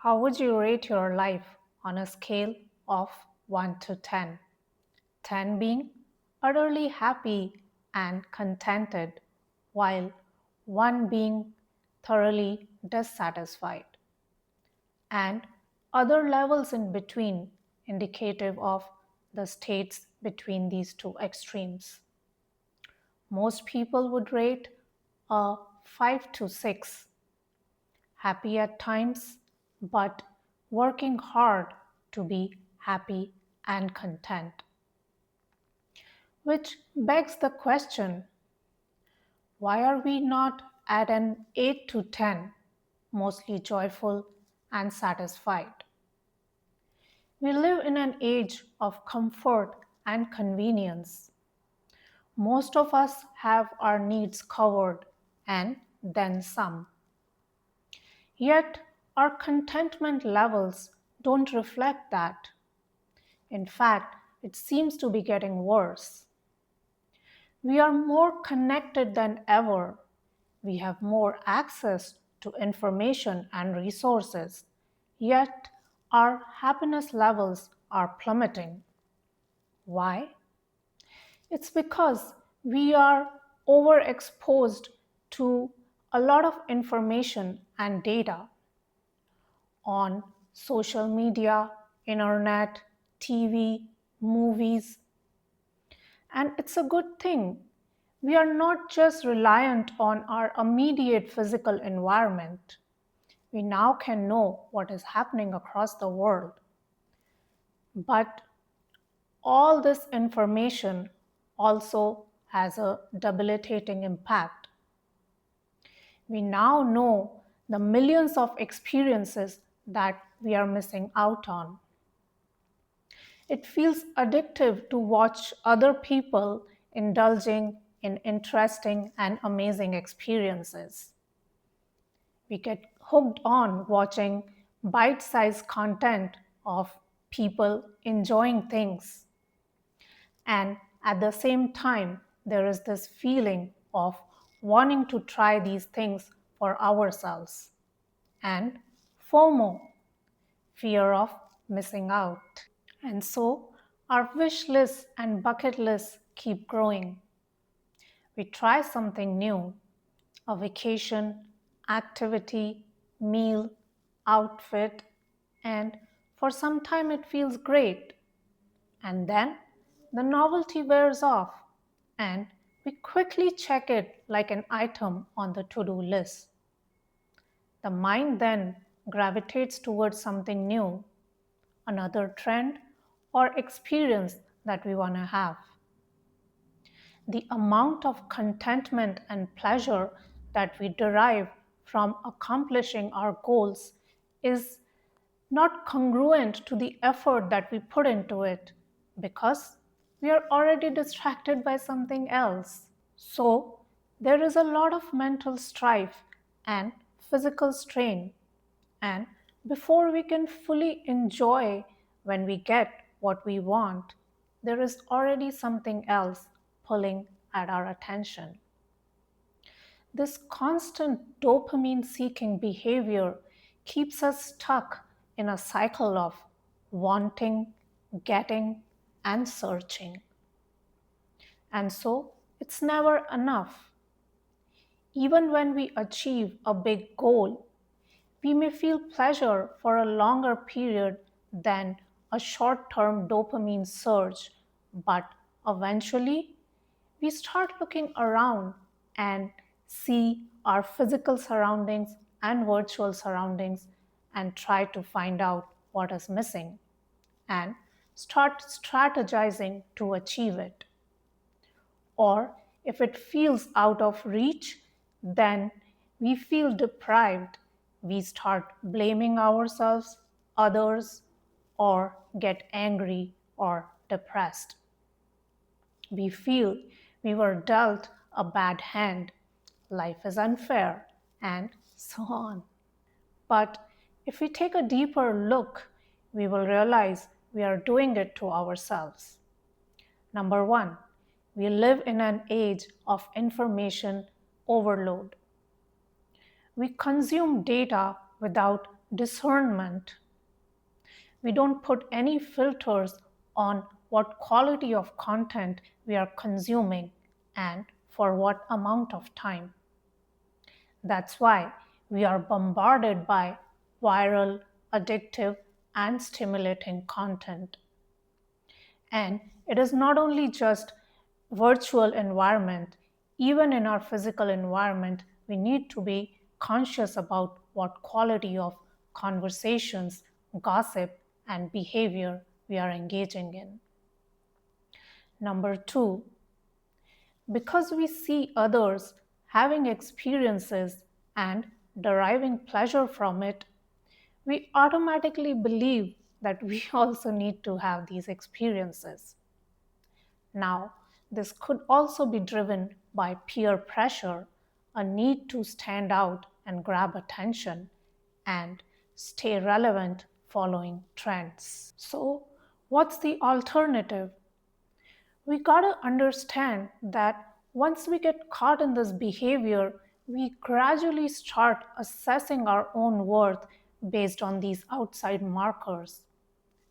How would you rate your life on a scale of 1 to 10? 10 being utterly happy and contented, while 1 being thoroughly dissatisfied, and other levels in between indicative of the states between these two extremes. Most people would rate a 5 to 6, happy at times, but working hard to be happy and content. Which begs the question, why are we not at an 8 to 10, mostly joyful and satisfied? We live in an age of comfort and convenience. Most of us have our needs covered and then some. Yet, our contentment levels don't reflect that. In fact, it seems to be getting worse. We are more connected than ever. We have more access to information and resources. Yet, our happiness levels are plummeting. Why? It's because we are overexposed to a lot of information and data on social media, internet, TV, movies. And it's a good thing. We are not just reliant on our immediate physical environment. We now can know what is happening across the world. But all this information also has a debilitating impact. We now know the millions of experiences that we are missing out on. It feels addictive to watch other people indulging in interesting and amazing experiences. We get hooked on watching bite sized content of people enjoying things. And at the same time, there is this feeling of wanting to try these things for ourselves. And FOMO, fear of missing out. And so our wish lists and bucket lists keep growing. We try something new, a vacation, activity, meal, outfit, and for some time it feels great. And then the novelty wears off, and we quickly check it like an item on the to do list. The mind then gravitates towards something new, another trend or experience that we want to have. The amount of contentment and pleasure that we derive from accomplishing our goals is not congruent to the effort that we put into it because we are already distracted by something else. So, there is a lot of mental strife and physical strain. And before we can fully enjoy when we get what we want, there is already something else pulling at our attention. This constant dopamine seeking behavior keeps us stuck in a cycle of wanting, getting, and searching. And so it's never enough. Even when we achieve a big goal, we may feel pleasure for a longer period than a short term dopamine surge, but eventually we start looking around and see our physical surroundings and virtual surroundings and try to find out what is missing and start strategizing to achieve it. Or if it feels out of reach, then we feel deprived. We start blaming ourselves, others, or get angry or depressed. We feel we were dealt a bad hand, life is unfair, and so on. But if we take a deeper look, we will realize we are doing it to ourselves. Number one, we live in an age of information overload. We consume data without discernment. We don't put any filters on what quality of content we are consuming and for what amount of time. That's why we are bombarded by viral, addictive, and stimulating content. And it is not only just virtual environment, even in our physical environment, we need to be conscious about what quality of conversations, gossip, and behavior we are engaging in. Number two, because we see others having experiences and deriving pleasure from it, we automatically believe that we also need to have these experiences. Now, this could also be driven by peer pressure, a need to stand out and grab attention, and stay relevant following trends. So, what's the alternative? We gotta understand that once we get caught in this behavior, we gradually start assessing our own worth based on these outside markers.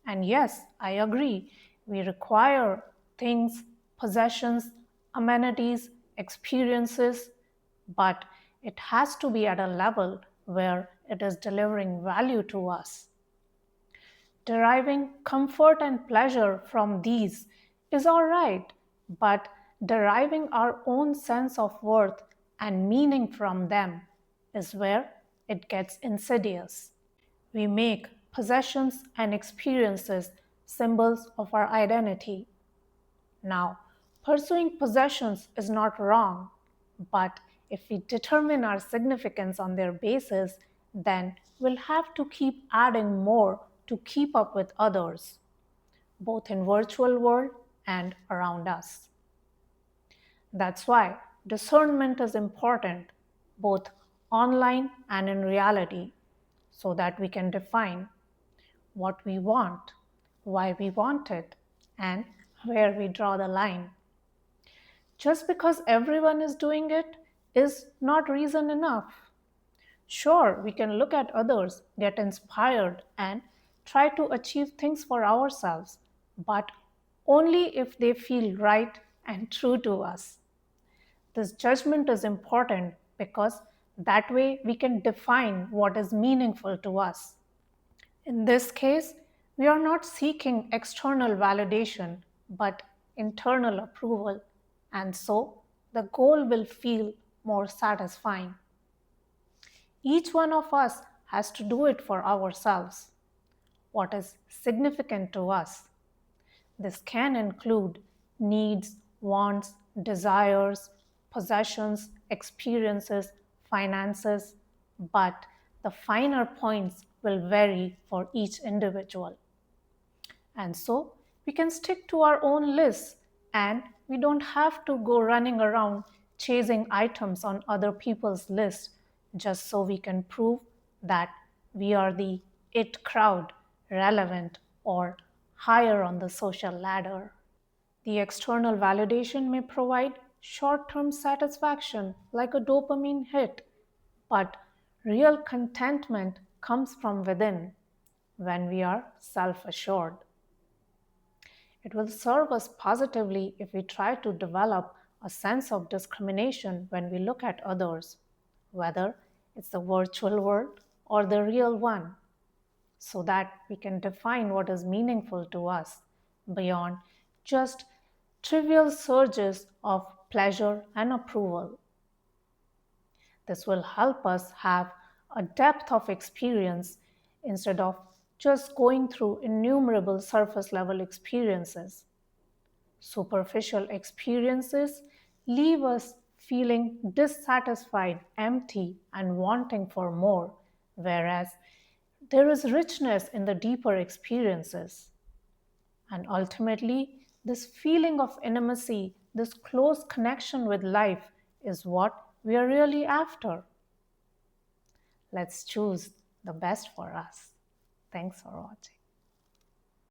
And yes, I agree, we require things, possessions, amenities, experiences, but it has to be at a level where it is delivering value to us. Deriving comfort and pleasure from these is all right, but deriving our own sense of worth and meaning from them is where it gets insidious. We make possessions and experiences symbols of our identity. Now, pursuing possessions is not wrong, but if we determine our significance on their basis, then we'll have to keep adding more to keep up with others, both in virtual world and around us. That's why discernment is important, both online and in reality, so that we can define what we want, why we want it, and where we draw the line. Just because everyone is doing it is not reason enough. Sure, we can look at others, get inspired, and try to achieve things for ourselves, but only if they feel right and true to us. This judgment is important because that way we can define what is meaningful to us. In this case, we are not seeking external validation but internal approval, and so the goal will feel more satisfying. Each one of us has to do it for ourselves. What is significant to us? This can include needs, wants, desires, possessions, experiences, finances, but the finer points will vary for each individual. And so we can stick to our own lists and we don't have to go running around chasing items on other people's lists just so we can prove that we are the it crowd, relevant, or higher on the social ladder. The external validation may provide short term satisfaction like a dopamine hit, but real contentment comes from within when we are self assured. It will serve us positively if we try to develop a sense of discrimination when we look at others, whether it's the virtual world or the real one, so that we can define what is meaningful to us beyond just trivial surges of pleasure and approval. This will help us have a depth of experience instead of just going through innumerable surface level experiences. Superficial experiences leave us feeling dissatisfied, empty, and wanting for more, whereas there is richness in the deeper experiences. And ultimately, this feeling of intimacy, this close connection with life, is what we are really after. Let's choose the best for us. Thanks for watching.